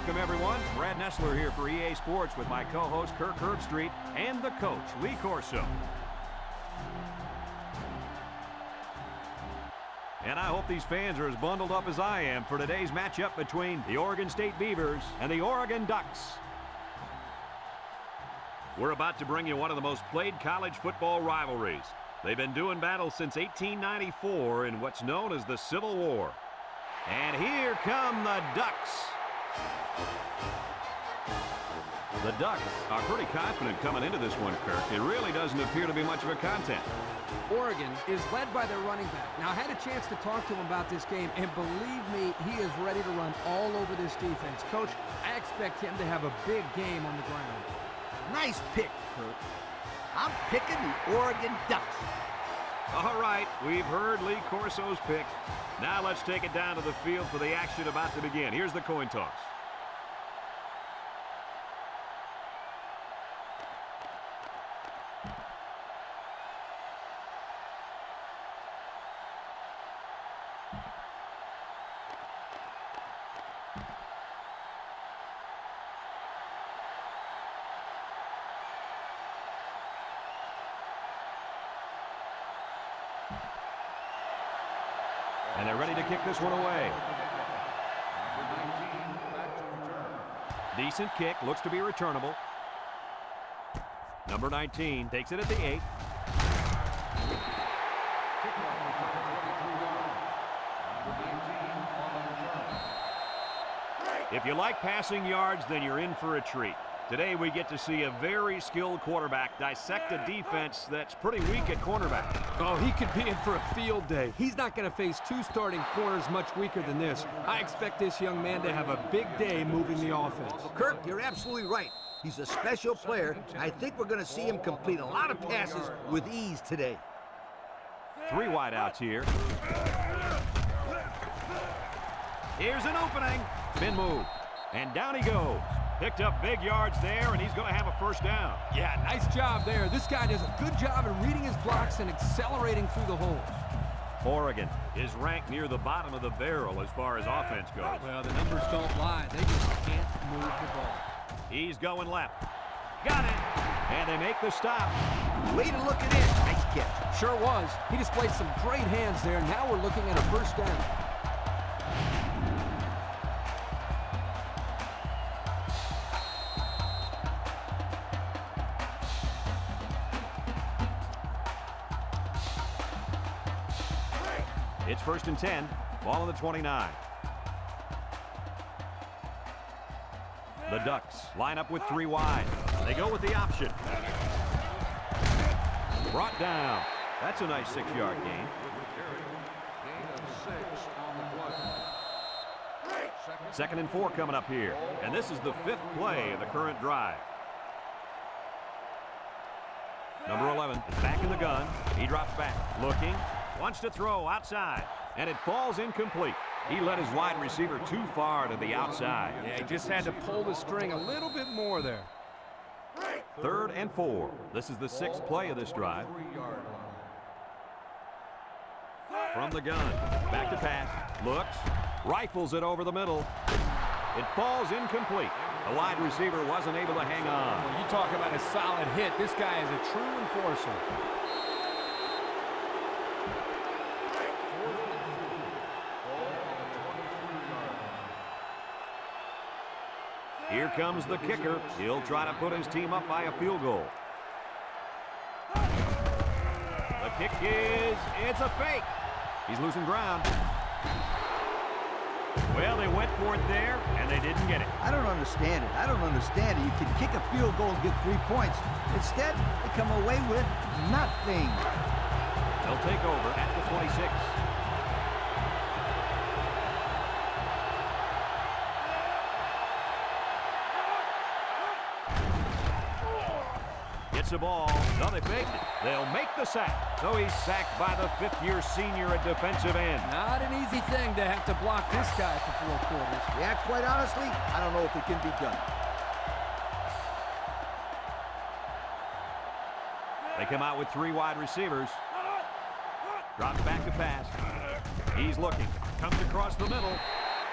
welcome everyone. Brad Nessler here for EA Sports with my co-host Kirk Herbstreit and the coach, Lee Corso. And I hope these fans are as bundled up as I am for today's matchup between the Oregon State Beavers and the Oregon Ducks. We're about to bring you one of the most played college football rivalries. They've been doing battle since 1894 in what's known as the Civil War. And here come the Ducks. The Ducks are pretty confident coming into this one, Kirk. It really doesn't appear to be much of a contest. Oregon is led by their running back. Now, I had a chance to talk to him about this game, and believe me, he is ready to run all over this defense. Coach, I expect him to have a big game on the ground. Nice pick, Kirk. I'm picking the Oregon Ducks. All right, we've heard Lee Corso's pick. Now let's take it down to the field for the action about to begin. Here's the coin toss. And they're ready to kick this one away. Decent kick, looks to be returnable. Number 19 takes it at the 8. If you like passing yards, then you're in for a treat. Today we get to see a very skilled quarterback dissect a defense that's pretty weak at cornerback. Oh, he could be in for a field day. He's not going to face two starting corners much weaker than this. I expect this young man to have a big day moving the offense. Kirk, you're absolutely right. He's a special player. I think we're going to see him complete a lot of passes with ease today. 3 wideouts here. Here's an opening. Spin move. And down he goes. Picked up big yards there, and he's going to have a first down. Yeah, nice job there. This guy does a good job in reading his blocks and accelerating through the holes. Oregon is ranked near the bottom of the barrel as far as offense goes. Well, the numbers don't lie. They just can't move the ball. He's going left. Got it. And they make the stop. Way to look it in. Nice catch. Sure was. He displayed some great hands there. Now we're looking at a first down. It's 1st and 10, ball on the 29. The Ducks line up with 3 wide. They go with the option. Brought down. That's a nice 6-yard gain. Second and 4 coming up here. And this is the 5th play of the current drive. Number 11 is back in the gun. He drops back, looking. Wants to throw outside, and it falls incomplete. He let his wide receiver too far to the outside. Yeah, he just had to pull the string a little bit more there. 3rd and 4. This is the 6th play of this drive. From the gun, back to pass, looks, rifles it over the middle. It falls incomplete. The wide receiver wasn't able to hang on. Well, you talk about a solid hit. This guy is a true enforcer. Here comes the kicker. He'll try to put his team up by a field goal. The kick it's a fake. He's losing ground. Well, they went for it there, and they didn't get it. I don't understand it. You can kick a field goal and get 3 points. Instead, they come away with nothing. They'll take over at the 26. Gets the ball. No, they faked it. They'll make the sack. So he's sacked by the 5th-year senior at defensive end. Not an easy thing to have to block this guy for 4 quarters. Yeah, quite honestly, I don't know if it can be done. They come out with 3 wide receivers. Drops back to pass. He's looking. Comes across the middle.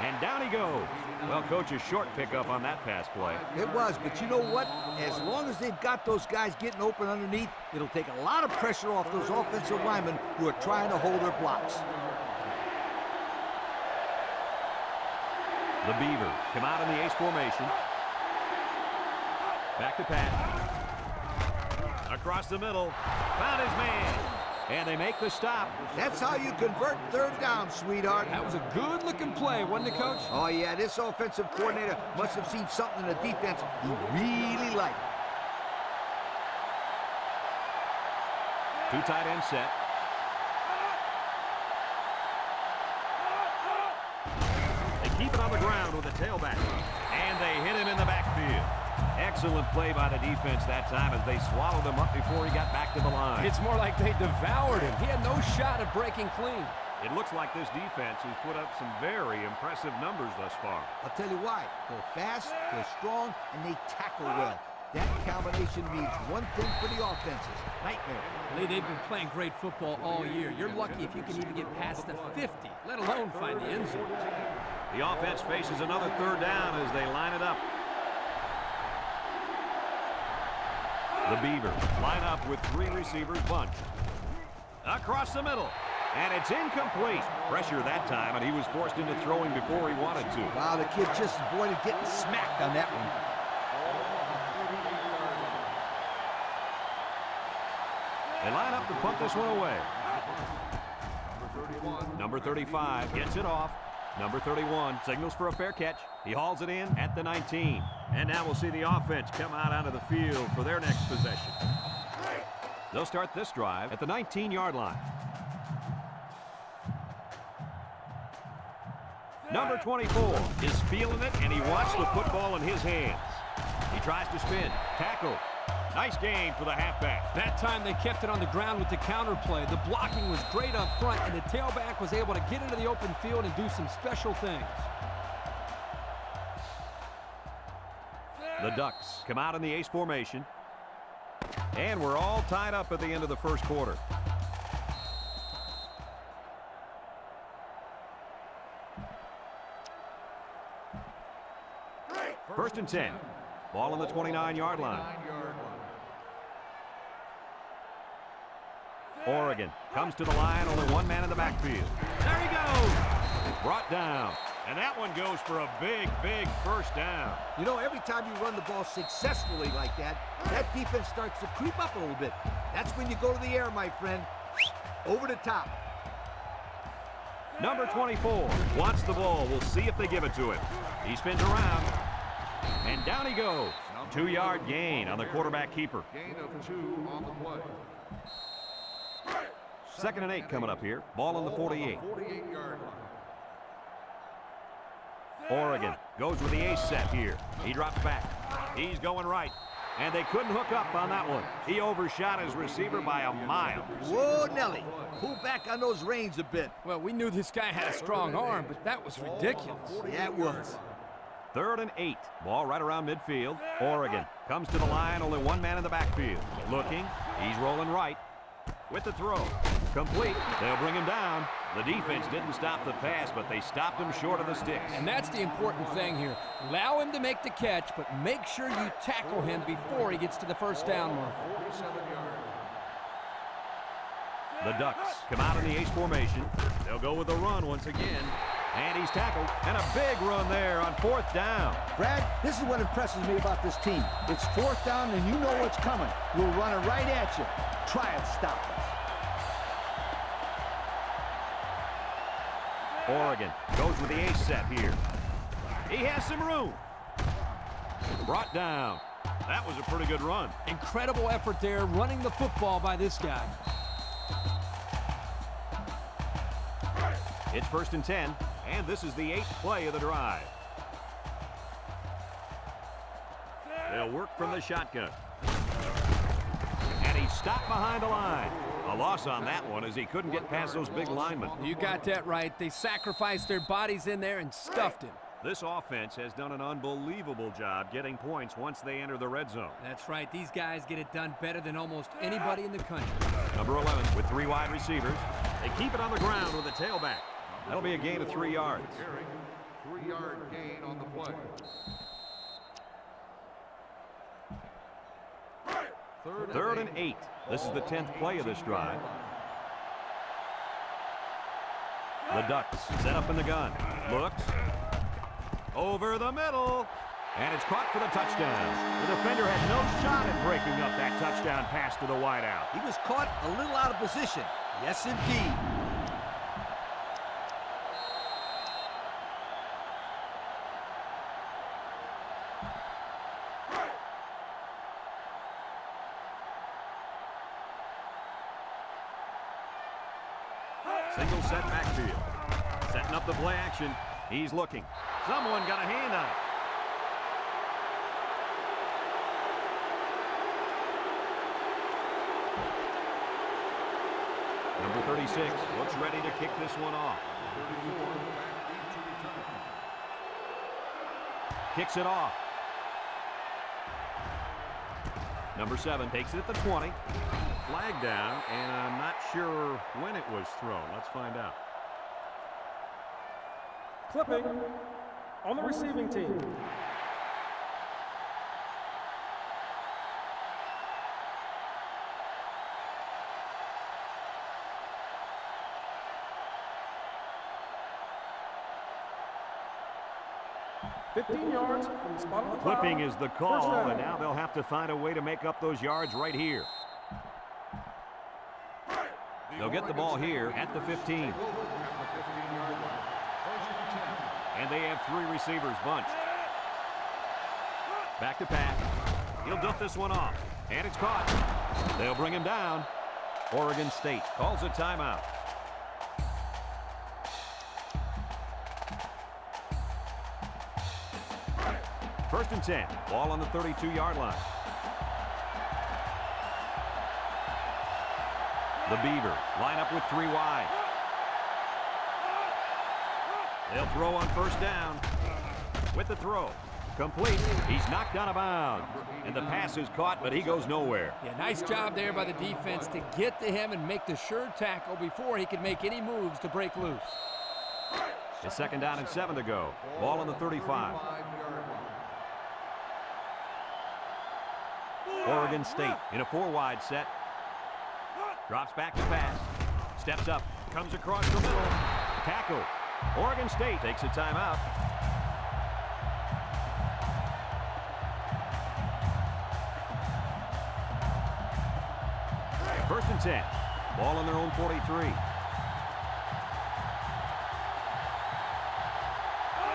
And down he goes. Well, Coach, a short pickup on that pass play. It was, but you know what? As long as they've got those guys getting open underneath, it'll take a lot of pressure off those offensive linemen who are trying to hold their blocks. The Beavers come out in the ace formation. Back to pass. Across the middle. Found his man. And they make the stop. That's how you convert third down, sweetheart. That was a good-looking play, wasn't it, Coach? Oh, yeah, this offensive coordinator must have seen something in the defense he really liked. Two tight end set. They keep it on the ground with a tailback. And they hit him in the backfield. Excellent play by the defense that time as they swallowed him up before he got back to the line. It's more like they devoured him. He had no shot at breaking clean. It looks like this defense has put up some very impressive numbers thus far. I'll tell you why. They're fast, they're strong, and they tackle well. That combination means one thing for the offenses. Nightmare. Lee, they've been playing great football all year. You're lucky if you can even get past the 50, let alone find the end zone. The offense faces another third down as they line it up. The Beavers line up with three receivers bunched. Across the middle. And it's incomplete. Pressure that time, and he was forced into throwing before he wanted to. Wow, the kid just avoided getting smacked on that one. They line up to punt this one away. Number 35 gets it off. Number 31 signals for a fair catch. He hauls it in at the 19. And now we'll see the offense come out onto the field for their next possession. They'll start this drive at the 19-yard line. Number 24 is feeling it, and he wants the football in his hands. He tries to spin. Tackle. Nice gain for the halfback. That time they kept it on the ground with the counter play. The blocking was great up front, and the tailback was able to get into the open field and do some special things. The Ducks come out in the ace formation. And we're all tied up at the end of the first quarter. First and 10. Ball on the 29-yard line. Oregon comes to the line, only one man in the backfield. There he goes! Brought down. And that one goes for a big, big first down. You know, every time you run the ball successfully like that, that defense starts to creep up a little bit. That's when you go to the air, my friend. Over the top. Number 24 wants the ball. We'll see if they give it to him. He spins around. And down he goes. 2-yard gain on the quarterback keeper. Gain of 2 on the play. Second and 8 coming up here. Ball on the 48. 48-yard line. Oregon goes with the ace set here. He drops back. He's going right. And they couldn't hook up on that one. He overshot his receiver by a mile. Whoa, Nelly. Pull back on those reins a bit. Well, we knew this guy had a strong arm, but that was ridiculous. Yeah, it was. Third and 8. Ball right around midfield. Oregon comes to the line. Only one man in the backfield. Looking. He's rolling right. With the throw. Complete. They'll bring him down. The defense didn't stop the pass, but they stopped him short of the sticks. And that's the important thing here. Allow him to make the catch, but make sure you tackle him before he gets to the first down marker. The Ducks come out in the ace formation. They'll go with the run once again. And he's tackled. And a big run there on fourth down. Brad, this is what impresses me about this team. It's fourth down, and you know what's coming. We'll run it right at you. Try and stop us. Oregon goes with the ace set here. He has some room. Brought down. That was a pretty good run. Incredible effort there, running the football by this guy. It's first and 10, and this is the 8th play of the drive. They'll work from the shotgun. And he's stopped behind the line. A loss on that one as he couldn't get past those big linemen. You got that right. They sacrificed their bodies in there and stuffed him. This offense has done an unbelievable job getting points once they enter the red zone. That's right. These guys get it done better than almost anybody in the country. Number 11 with 3 wide receivers. They keep it on the ground with a tailback. That'll be a gain of 3 yards. 3-yard gain on the play. Third and 8. This is the 10th play of this drive. The Ducks set up in the gun. Looks. Over the middle. And it's caught for the touchdown. The defender had no shot at breaking up that touchdown pass to the wideout. He was caught a little out of position. Yes, indeed. Single set backfield. Setting up the play action. He's looking. Someone got a hand on it. Number 36 looks ready to kick this one off. Kicks it off. Number 7 takes it at the 20. Flag down, and I'm not sure when it was thrown. Let's find out. Clipping on the receiving team. "15 yards from the spot of the foul. Clipping is the First call, down. and now they'll have to find a way to make up those yards right here. They'll get the ball here at the 15. And they have 3 receivers bunched. Back to pass. He'll dump this one off. And it's caught. They'll bring him down. Oregon State calls a timeout. First and 10. Ball on the 32-yard line. The Beavers line up with 3 wide. They'll throw on first down. With the throw. Complete. He's knocked out of bounds. And the pass is caught, but he goes nowhere. Yeah, nice job there by the defense to get to him and make the sure tackle before he could make any moves to break loose. It's second down and 7 to go. Ball on the 35. Oregon State in a 4-wide set. Drops back to pass. Steps up. Comes across the middle. Tackle. Oregon State takes a timeout. First and 10. Ball on their own 43.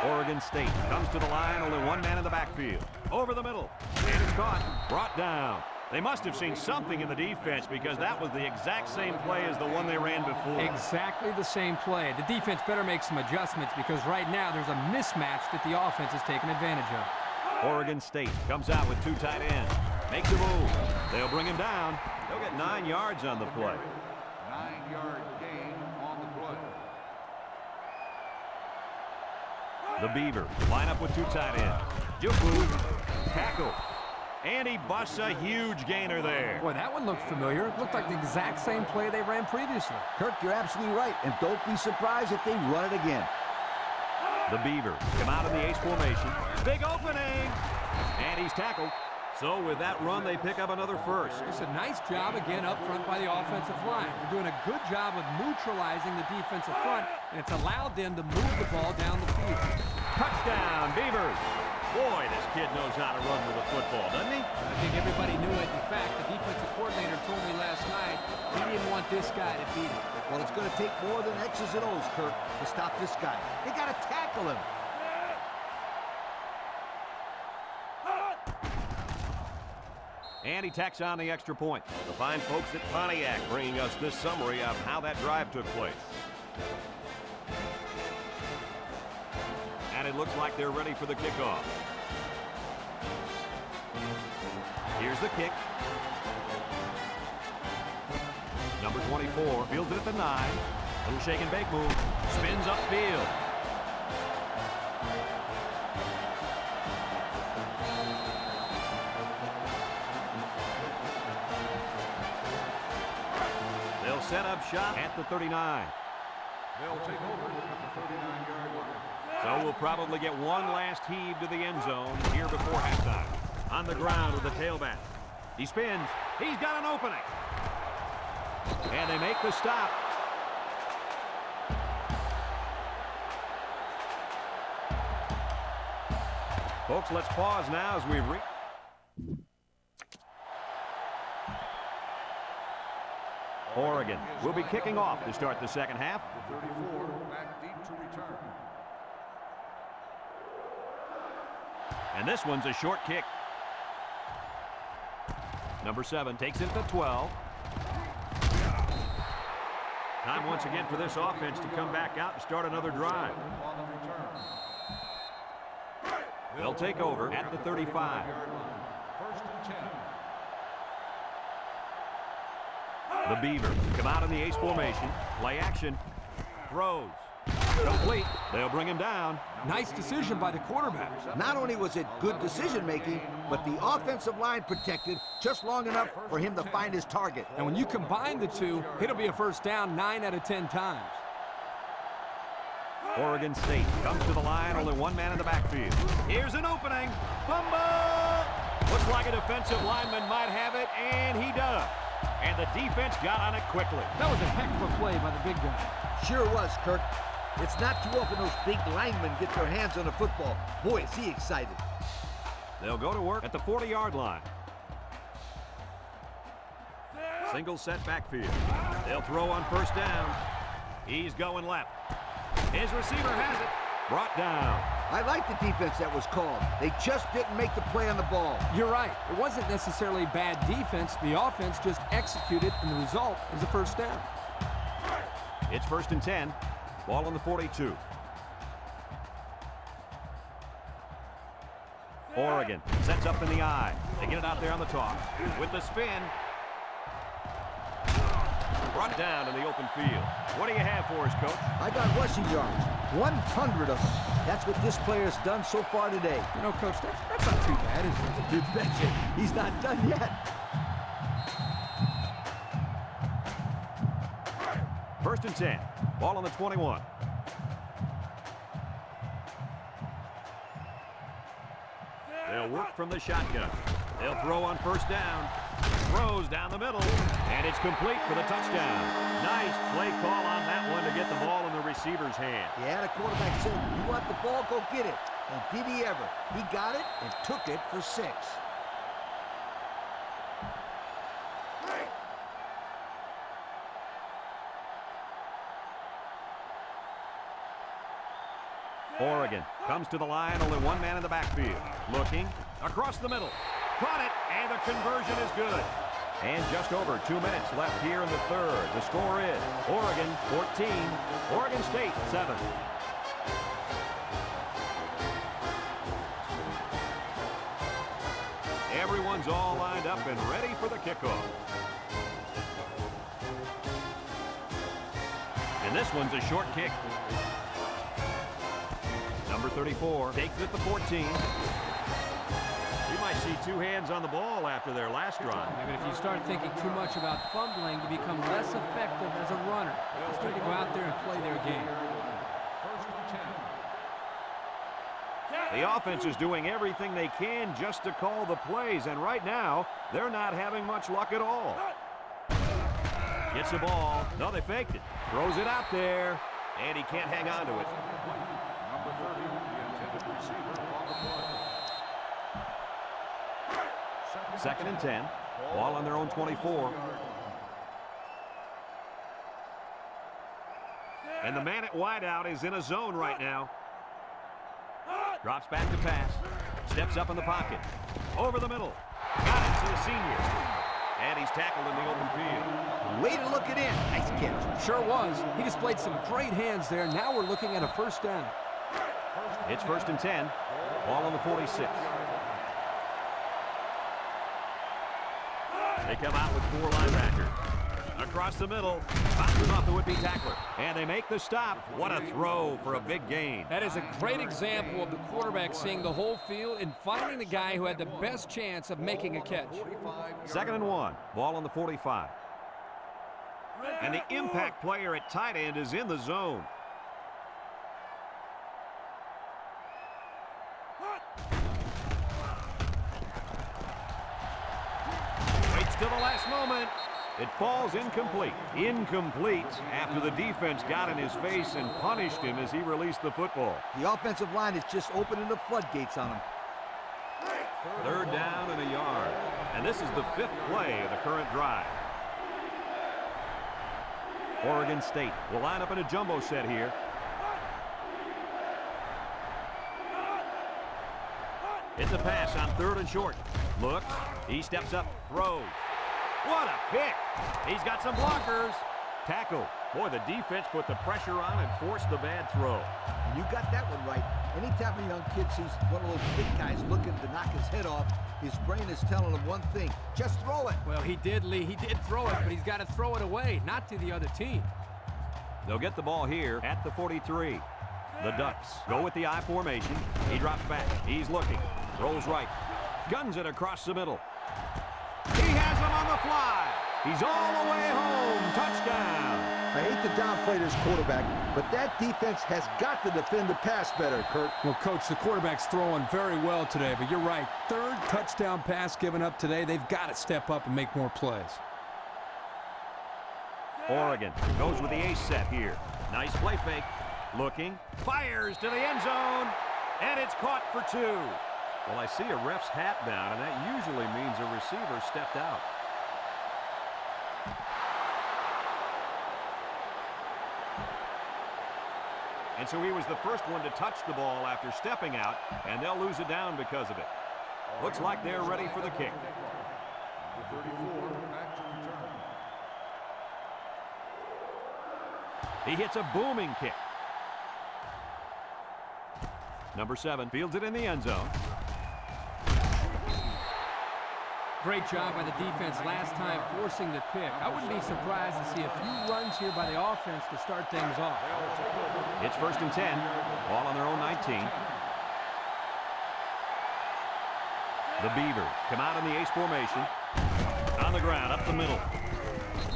Oregon State comes to the line, only 1 man in the backfield. Over the middle, and it's caught, brought down. They must have seen something in the defense because that was the exact same play as the one they ran before. Exactly the same play. The defense better make some adjustments because right now there's a mismatch that the offense is taking advantage of. Oregon State comes out with 2 tight ends. Makes a move. They'll bring him down. They'll get 9 yards on the play. 9-yard gain on the play. The Beavers line up with 2 tight ends. Jufu, tackle. And he busts a huge gainer there. Boy, that one looked familiar. It looked like the exact same play they ran previously. Kirk, you're absolutely right, and don't be surprised if they run it again. The Beavers come out in the ace formation. Big opening. And he's tackled. So with that run, they pick up another first. It's a nice job again up front by the offensive line. They're doing a good job of neutralizing the defensive front, and it's allowed them to move the ball down the field. Touchdown, Beavers. Boy, this kid knows how to run with a football, doesn't he? I think everybody knew it. In fact, the defensive coordinator told me last night he didn't want this guy to beat him. Well, it's going to take more than X's and O's, Kirk, to stop this guy. They got to tackle him. And he tacks on the extra point. The fine folks at Pontiac bringing us this summary of how that drive took place. And it looks like they're ready for the kickoff. Here's the kick. Number 24 fields it at the 9. Little shake and bake move. Spins upfield. They'll set up shop at the 39. They'll take over at the 39-yard line. So we'll probably get one last heave to the end zone here before halftime. On the ground with the tailback. He spins. He's got an opening. And they make the stop. Folks, let's pause now as we Oregon will be kicking off to start the second half. The 34 back deep to return. And this one's a short kick. Number 7 takes it to 12. Time once again for this offense to come back out and start another drive. On the return. They'll take over at the 35. First and 10. The Beavers come out in the ace formation. Play action. Throws. Complete. They'll bring him down. Nice decision by the quarterback. Not only was it good decision-making, but the offensive line protected just long enough for him to find his target. And when you combine the two, it'll be a first down 9 out of 10 times. Oregon State comes to the line, only one man in the backfield. Here's an opening. Fumble! Looks like a defensive lineman might have it, and he does. And the defense got on it quickly. That was a heck of a play by the big guy. Sure was, Kirk. It's not too often those big linemen get their hands on the football. Boy, is he excited. They'll go to work at the 40-yard line. Single set backfield. They'll throw on first down. He's going left. His receiver has it. Brought down. I like the defense that was called. They just didn't make the play on the ball. You're right. It wasn't necessarily bad defense. The offense just executed, and the result is a first down. It's first and 10. Ball on the 42. Oregon sets up in the I. They get it out there on the toss. With the spin. Brought down in the open field. What do you have for us, Coach? I got rushing yards. 100 of them. That's what this player's done so far today. You know, Coach, that's not too bad, is it? You betcha. He's not done yet. First and 10. Ball on the 21. They'll work from the shotgun. They'll throw on first down. Throws down the middle. And it's complete for the touchdown. Nice play call on that one to get the ball in the receiver's hand. Yeah, the quarterback said, you want the ball, go get it. And did he ever? He got it and took it for 6. Oregon comes to the line, only one man in the backfield. Looking, across the middle. Caught it, and the conversion is good. And just over 2 minutes left here in the third. The score is Oregon 14, Oregon State 7. Everyone's all lined up and ready for the kickoff. And this one's a short kick. Number 34 takes it at the 14. You might see 2 hands on the ball after their last drive. Yeah, but if you start thinking too much about fumbling, you become less effective as a runner. It's good to go out there and play their game. First and 10. The offense is doing everything they can just to call the plays, and right now, they're not having much luck at all. Gets the ball. No, they faked it. Throws it out there, and he can't hang on to it. Number 30, the intended receiver on the play. Second and 10. Ball on their own 24. And the man at wideout is in a zone right now. Drops back to pass. Steps up in the pocket. Over the middle. Got it to the senior. And he's tackled in the open field. Way to look it in. Nice catch. Sure was. He displayed some great hands there. Now we're looking at a first down. It's first and 10. Ball on the 46. They come out with 4 linebackers. Across the middle. Bounces off the would-be tackler. And they make the stop. What a throw for a big gain. That is a great example of the quarterback seeing the whole field and finding the guy who had the best chance of making a catch. Second and 1. Ball on the 45. And the impact player at tight end is in the zone. to the last moment. It falls incomplete. Incomplete after the defense got in his face and punished him as he released the football. The offensive line is just opening the floodgates on him. Third down and a yard. And this is the 5th play of the current drive. Oregon State will line up in a jumbo set here. It's a pass on 3rd and short. Looks. He steps up. Throws. What a pick. He's got some blockers. Tackle. Boy, the defense put the pressure on and forced the bad throw. And you got that one right. Anytime a young kid sees one of those big guys looking to knock his head off, his brain is telling him one thing. Just throw it. Well, he did, Lee. He did throw it, but he's got to throw it away, not to the other team. They'll get the ball here at the 43. The Ducks go with the I formation. He drops back. He's looking. Rolls right. Guns it across the middle. He has him on the fly. He's all the way home. Touchdown. I hate to downplay this quarterback, but that defense has got to defend the pass better, Kurt. Well, Coach, the quarterback's throwing very well today, but you're right. 3rd touchdown pass given up today. They've got to step up and make more plays. Oregon goes with the ace set here. Nice play fake. Looking. Fires to the end zone. And it's caught for 2. Well, I see a ref's hat down, and that usually means a receiver stepped out. And so he was the first one to touch the ball after stepping out, and they'll lose it down because of it. Looks like they're ready for the kick. He hits a booming kick. Number 7 fields it in the end zone. Great job by the defense last time forcing the pick. I wouldn't be surprised to see a few runs here by the offense to start things off. It's 1st and 10. Ball on their own 19. The Beavers come out in the ace formation. On the ground, up the middle.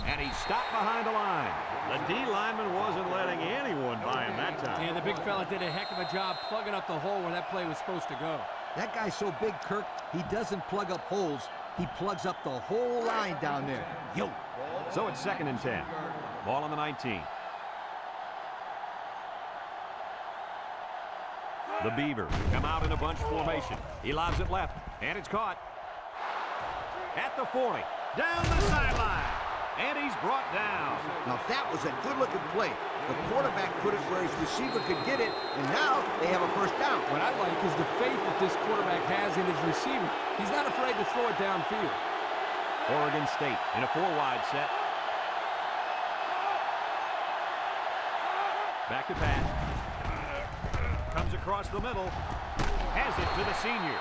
And he stopped behind the line. The D lineman wasn't letting anyone by him that time. And the big fella did a heck of a job plugging up the hole where that play was supposed to go. That guy's so big, Kirk, he doesn't plug up holes. He plugs up the whole line down there. Yo. So it's 2nd and 10. Ball on the 19. The Beavers come out in a bunch formation. He lobs it left, and it's caught. At the 40. Down the sideline. And he's brought down. Now that was a good-looking play. The quarterback put it where his receiver could get it, and now they have a first down. What I like is the faith that this quarterback has in his receiver. He's not afraid to throw it downfield. Oregon State in a 4-wide set. Back to pass. Comes across the middle. Has it to the senior.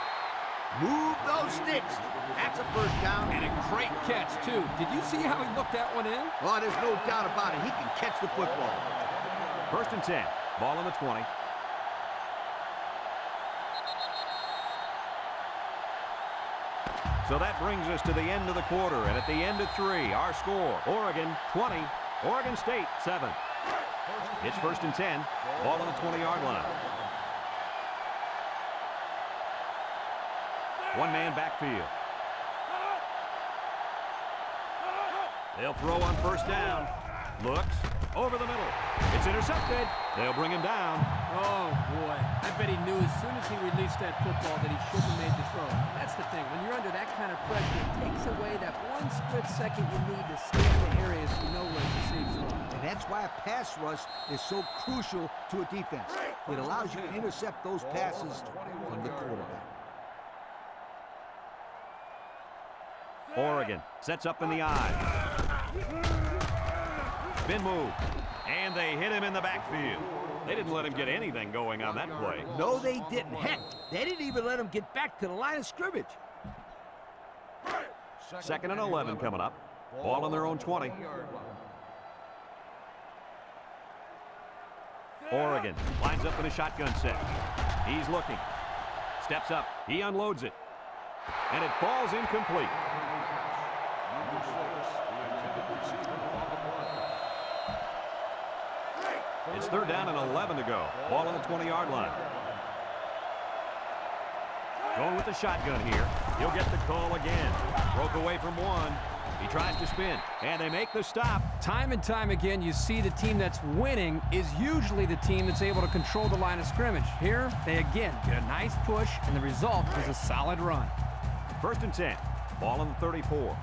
Move those sticks. That's a first down. And a great catch, too. Did you see how he looked that one in? Oh, there's no doubt about it. He can catch the football. 1st and 10. Ball on the 20. So that brings us to the end of the quarter. And at the end of 3, our score, Oregon 20, Oregon State 7. It's 1st and 10. Ball on the 20-yard line. One-man backfield. They'll throw on 1st down. Looks. Over the middle. It's intercepted. They'll bring him down. Oh, boy. I bet he knew as soon as he released that football that he shouldn't have made the throw. That's the thing. When you're under that kind of pressure, it takes away that one split second you need to scan the areas you know where it's a safe throw. And that's why a pass rush is so crucial to a defense. It allows you to intercept those passes from the quarterback. Oregon sets up in the eye. Spin move. And they hit him in the backfield. They didn't let him get anything going on that play. No, they didn't. Heck, they didn't even let him get back to the line of scrimmage. 2nd and 11 coming up. Ball on their own 20. Oregon lines up in a shotgun set. He's looking. Steps up. He unloads it. And it falls incomplete. It's 3rd down and 11 to go. Ball on the 20-yard line. Going with the shotgun here. He'll get the call again. Broke away from one. He tries to spin, and they make the stop. Time and time again, you see the team that's winning is usually the team that's able to control the line of scrimmage. Here, they again get a nice push, and the result is a solid run. 1st and 10. Ball on the 34.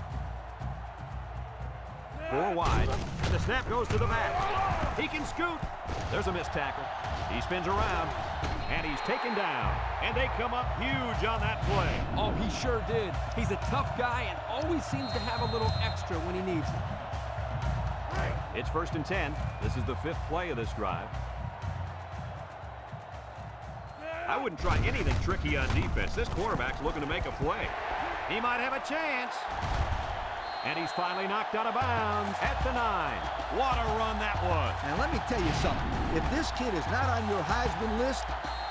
4 wide. And the snap goes to the back. He can scoot. There's a missed tackle. He spins around, and he's taken down. And they come up huge on that play. Oh, he sure did. He's a tough guy and always seems to have a little extra when he needs it. It's 1st and 10. This is the 5th play of this drive. I wouldn't try anything tricky on defense. This quarterback's looking to make a play. He might have a chance. And he's finally knocked out of bounds at the 9. What a run that was. And let me tell you something. If this kid is not on your Heisman list,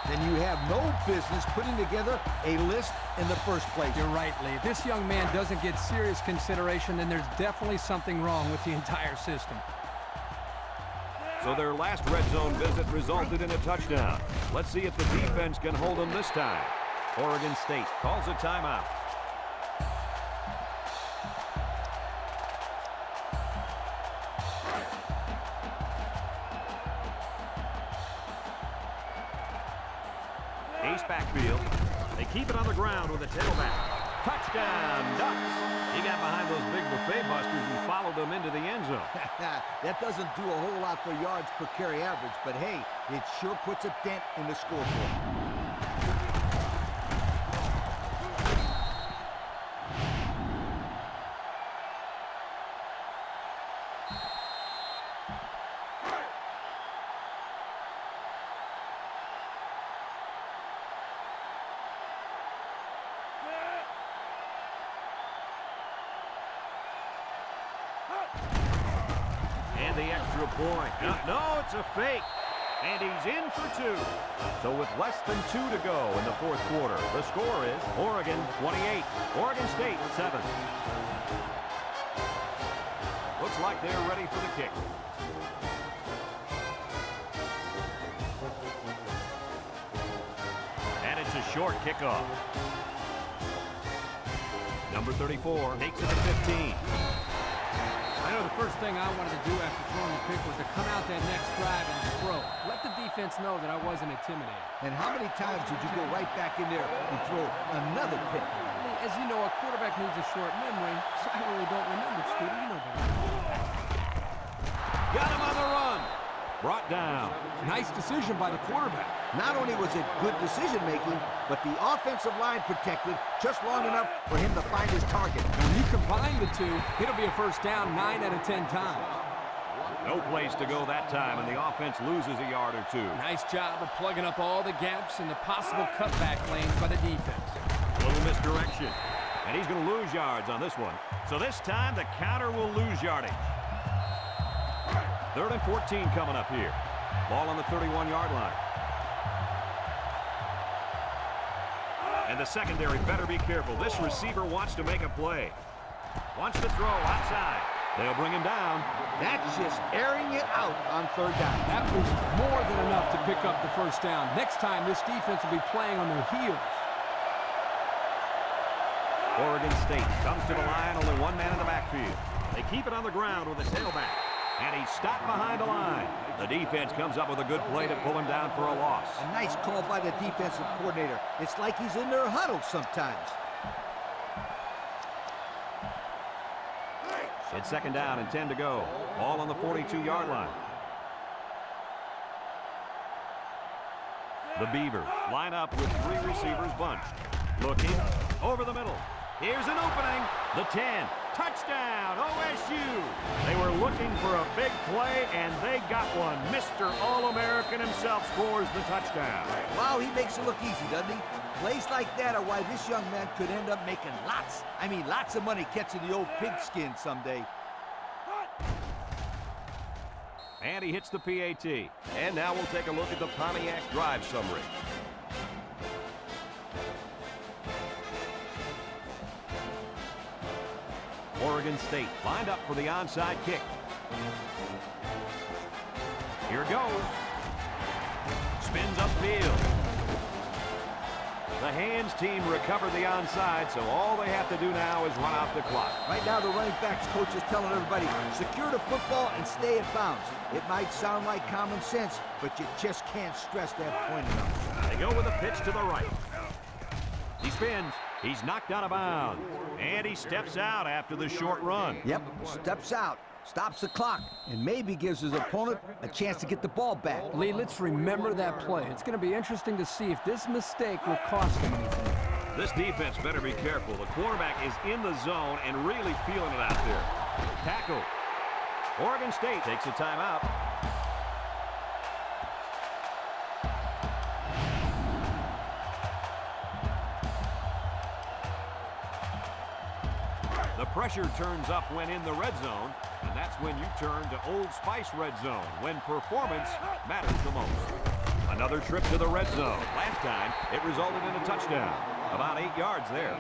then you have no business putting together a list in the first place. You're right, Lee. If this young man doesn't get serious consideration, then there's definitely something wrong with the entire system. So their last red zone visit resulted in a touchdown. Let's see if the defense can hold them this time. Oregon State calls a timeout. Ace backfield. They keep it on the ground with a tailback. Touchdown, Ducks. He got behind those big buffet busters and followed them into the end zone. That doesn't do a whole lot for yards per carry average, but hey, it sure puts a dent in the scoreboard. And the extra point. No, it's a fake. And he's in for 2. So with less than 2 to go in the 4th quarter, the score is Oregon 28, Oregon State 7. Looks like they're ready for the kick. And it's a short kickoff. Number 34 takes it to 15. I know the first thing I wanted to do after throwing the pick was to come out that next drive and throw. Let the defense know that I wasn't intimidated. And how many times did you go right back in there and throw another pick? As you know, a quarterback needs a short memory, so I really don't remember, Scooter. You know better. Got him on the run. Brought down. Nice decision by the quarterback. Not only was it good decision-making, but the offensive line protected just long enough for him to find his target. When you combine the two, it'll be a first down 9 out of 10 times. No place to go that time, and the offense loses a yard or 2. Nice job of plugging up all the gaps and the possible cutback lanes by the defense. A little misdirection. And he's going to lose yards on this one. So this time, the counter will lose yardage. 3rd and 14 coming up here. Ball on the 31-yard line. And the secondary better be careful. This receiver wants to make a play. Wants to throw outside. They'll bring him down. That's just airing it out on 3rd down. That was more than enough to pick up the first down. Next time, this defense will be playing on their heels. Oregon State comes to the line, only 1 man in the backfield. They keep it on the ground with a tailback. And he's stopped behind the line. The defense comes up with a good play to pull him down for a loss. A nice call by the defensive coordinator. It's like he's in their huddle sometimes. It's 2nd down and 10 to go. Ball on the 42-yard line. The Beavers line up with 3 receivers bunched. Looking over the middle. Here's an opening. The 10. Touchdown, OSU. They were looking for a big play, and they got one. Mr. All-American himself scores the touchdown. Wow, he makes it look easy, doesn't he? Plays like that are why this young man could end up making lots of money catching the old pigskin someday. And he hits the PAT. And now we'll take a look at the Pontiac drive summary. Oregon State lined up for the onside kick. Here it goes. Spins upfield. The hands team recovered the onside, so all they have to do now is run out the clock. Right now, the running backs coach is telling everybody, secure the football and stay at bounds. It might sound like common sense, but you just can't stress that point enough. They go with a pitch to the right. He spins. He's knocked out of bounds. And he steps out after the short run. Yep, steps out, stops the clock, and maybe gives his opponent a chance to get the ball back. Lee, let's remember that play. It's going to be interesting to see if this mistake will cost him anything. This defense better be careful. The quarterback is in the zone and really feeling it out there. Tackle. Oregon State takes a timeout. The pressure turns up when in the red zone, and that's when you turn to Old Spice red zone, when performance matters the most. Another trip to the red zone. Last time, it resulted in a touchdown. About 8 yards there.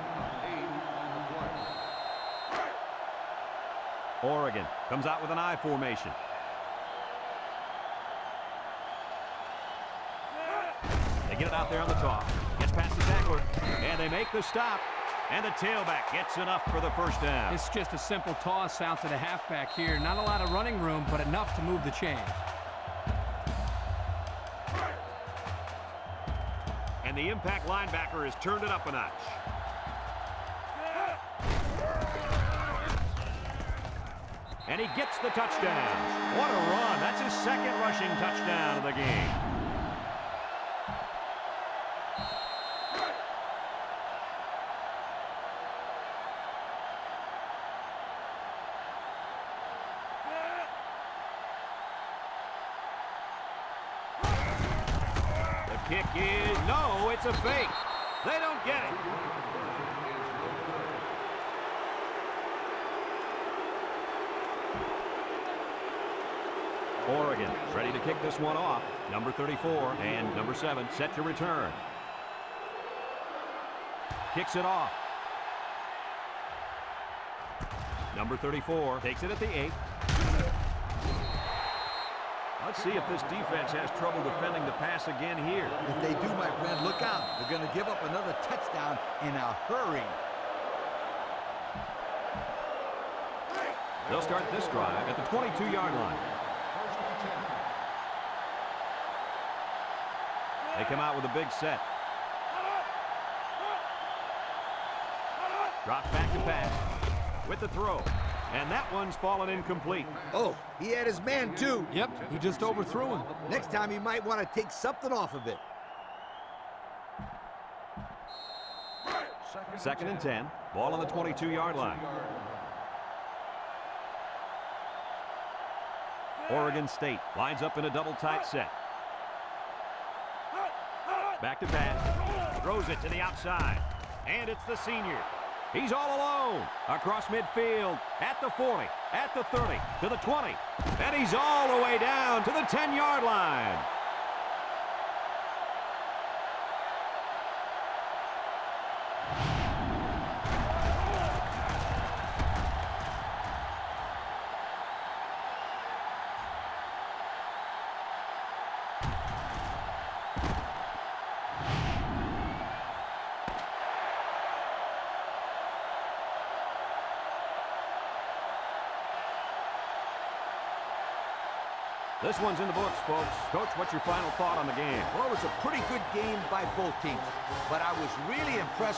Oregon comes out with an I formation. They get it out there on the toss. Gets past the tackler, and they make the stop. And the tailback gets enough for the first down. It's just a simple toss out to the halfback here. Not a lot of running room, but enough to move the chains. And the impact linebacker has turned it up a notch. And he gets the touchdown. What a run. That's his second rushing touchdown of the game. Kick is, no, it's a fake. They don't get it. Oregon ready to kick this one off. Number 34 and number 7 set to return. Kicks it off. Number 34 takes it at the 8. Let's see if this defense has trouble defending the pass again here. If they do, my friend, look out. They're going to give up another touchdown in a hurry. They'll start this drive at the 22-yard line. They come out with a big set. Drops back to pass with the throw. And that one's fallen incomplete. Oh, he had his man, too. Yep, he just overthrew him. Next time, he might want to take something off of it. Second and 10. Ball on the 22-yard line. Oregon State lines up in a double tight set. Back to pass. Throws it to the outside. And it's the senior. He's all alone across midfield, at the 40, at the 30, to the 20, and he's all the way down to the 10-yard line. This one's in the books, folks. Coach, what's your final thought on the game? Well, it was a pretty good game by both teams, but I was really impressed